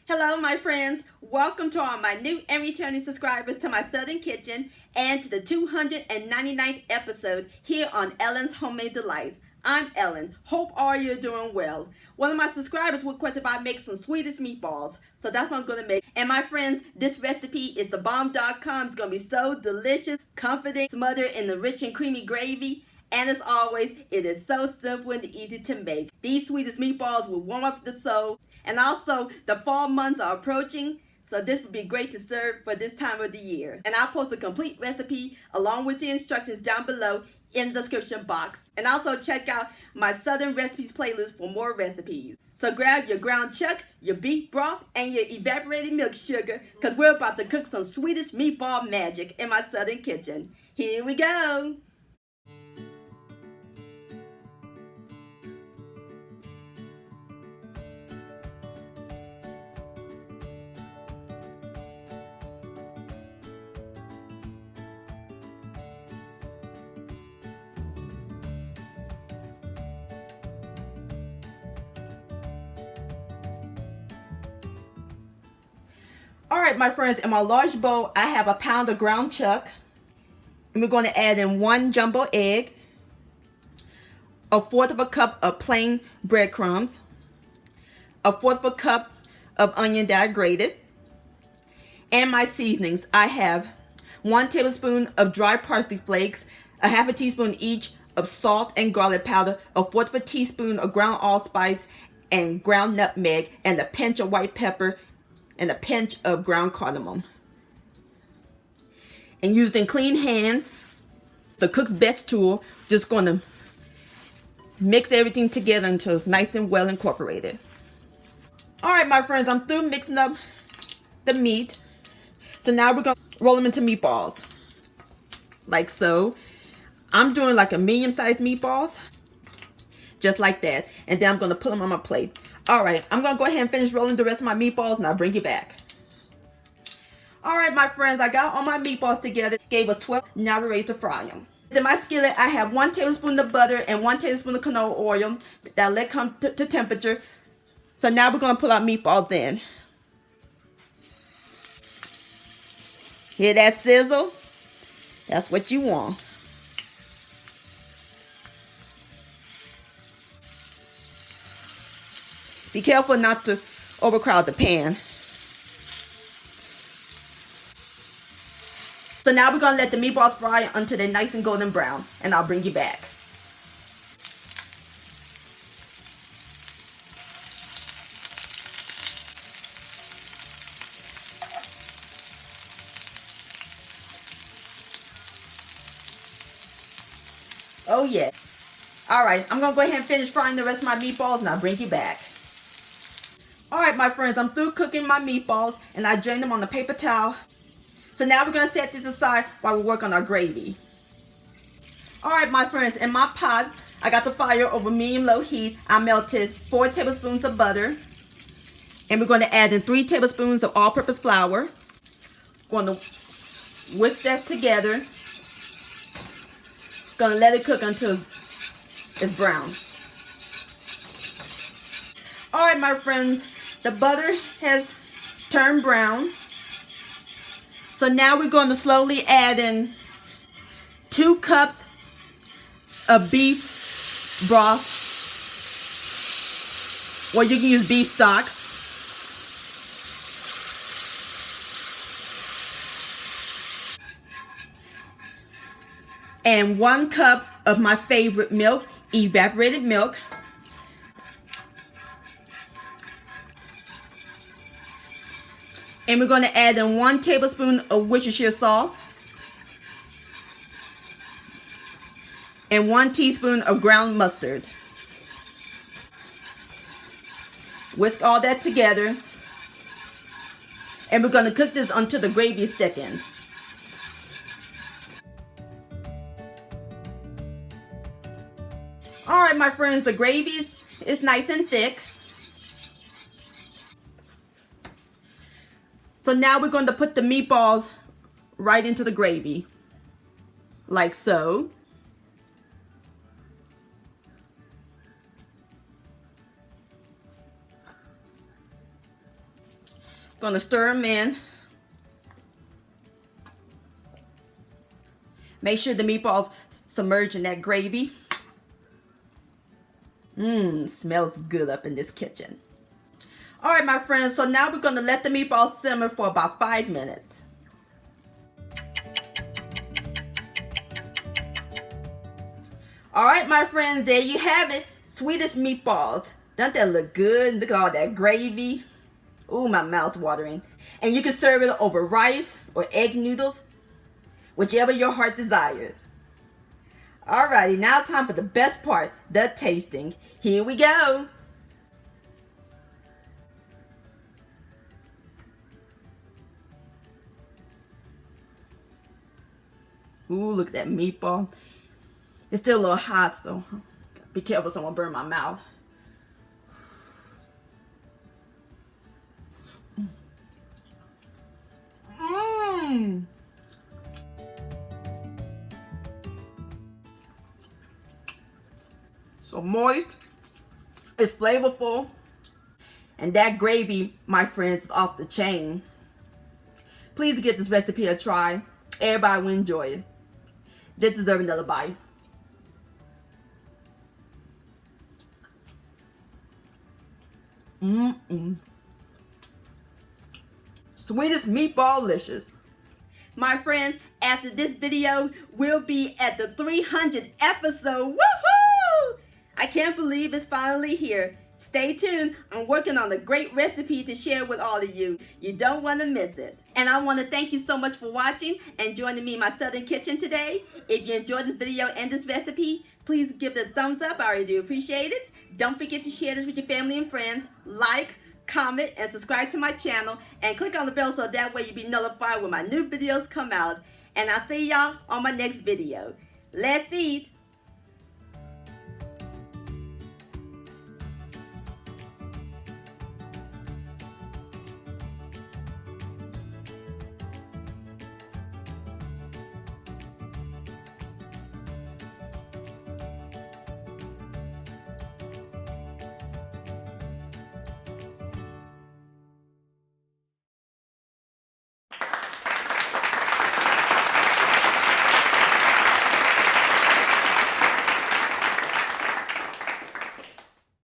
Hello my friends, welcome to all my new and returning subscribers to my Southern Kitchen and to the 299th episode here on Ellen's Homemade Delights. I'm Ellen, hope all you're doing well. One of my subscribers requested if I make some Swedish meatballs, so that's what I'm going to make. And my friends, this recipe is thebomb.com. It's going to be so delicious, comforting, smothered in the rich and creamy gravy. And as always, it is so simple and easy to make. These Swedish meatballs will warm up the soul. And also, the fall months are approaching, so this would be great to serve for this time of the year. And I'll post a complete recipe along with the instructions down below in the description box. And also check out my Southern Recipes playlist for more recipes. So grab your ground chuck, your beef broth, and your evaporated milk sugar, because we're about to cook some Swedish meatball magic in my Southern kitchen. Here we go! Alright my friends, in my large bowl I have a pound of ground chuck. And we're going to add in 1 jumbo egg, 1/4 cup of plain breadcrumbs, 1/4 cup of onion that I grated, and my seasonings. I have 1 tablespoon of dry parsley flakes, 1/2 teaspoon each of salt and garlic powder, 1/4 teaspoon of ground allspice and ground nutmeg, and a pinch of white pepper and a pinch of ground cardamom. And using clean hands, the cook's best tool, just going to mix everything together until it's nice and well incorporated. Alright my friends, I'm through mixing up the meat. So now we're going to roll them into meatballs. Like so. I'm doing like a medium-sized meatballs. Just like that. And then I'm going to put them on my plate. Alright, I'm going to go ahead and finish rolling the rest of my meatballs and I'll bring you back. Alright my friends, I got all my meatballs together. Gave us 12, now we're ready to fry them. In my skillet, I have 1 tablespoon of butter and 1 tablespoon of canola oil that let come to temperature. So now we're going to put our meatballs in. Hear that sizzle? That's what you want. Be careful not to overcrowd the pan. So now we're going to let the meatballs fry until they're nice and golden brown. And I'll bring you back. Oh yeah. Alright, I'm going to go ahead and finish frying the rest of my meatballs and I'll bring you back. Alright my friends, I'm through cooking my meatballs and I drained them on a paper towel. So now we're going to set this aside while we work on our gravy. Alright my friends, in my pot, I got the fire over medium-low heat. I melted 4 tablespoons of butter. And we're going to add in 3 tablespoons of all-purpose flour. Going to whisk that together. Going to let it cook until it's brown. Alright my friends, the butter has turned brown. So now we're going to slowly add in 2 cups of beef broth, or you can use beef stock. And 1 cup of my favorite milk, evaporated milk. And we're going to add in 1 tablespoon of Worcestershire sauce. And 1 teaspoon of ground mustard. Whisk all that together. And we're going to cook this until the gravy is thickened. Alright my friends, the gravy is nice and thick. So now we're going to put the meatballs right into the gravy. Like so. Gonna stir them in. Make sure the meatballs submerge in that gravy. Smells good up in this kitchen. All right, my friends, so now we're gonna let the meatballs simmer for about 5 minutes. All right, my friends, there you have it. Swedish meatballs. Doesn't that look good? Look at all that gravy. Ooh, my mouth's watering. And you can serve it over rice or egg noodles, whichever your heart desires. Alrighty, now time for the best part, the tasting. Here we go. Ooh, look at that meatball. It's still a little hot, so be careful someone burn my mouth. So moist, it's flavorful, and that gravy, my friends, is off the chain. Please give this recipe a try. Everybody will enjoy it. They deserve another bite. Swedish meatball-licious. My friends, after this video, we'll be at the 300th episode. Woohoo! I can't believe it's finally here. Stay tuned. I'm working on a great recipe to share with all of you. You don't want to miss it. And I want to thank you so much for watching and joining me in my Southern kitchen today. If you enjoyed this video and this recipe, please give it a thumbs up. I really do appreciate it. Don't forget to share this with your family and friends. Like, comment, and subscribe to my channel. And click on the bell so that way you'll be notified when my new videos come out. And I'll see y'all on my next video. Let's eat.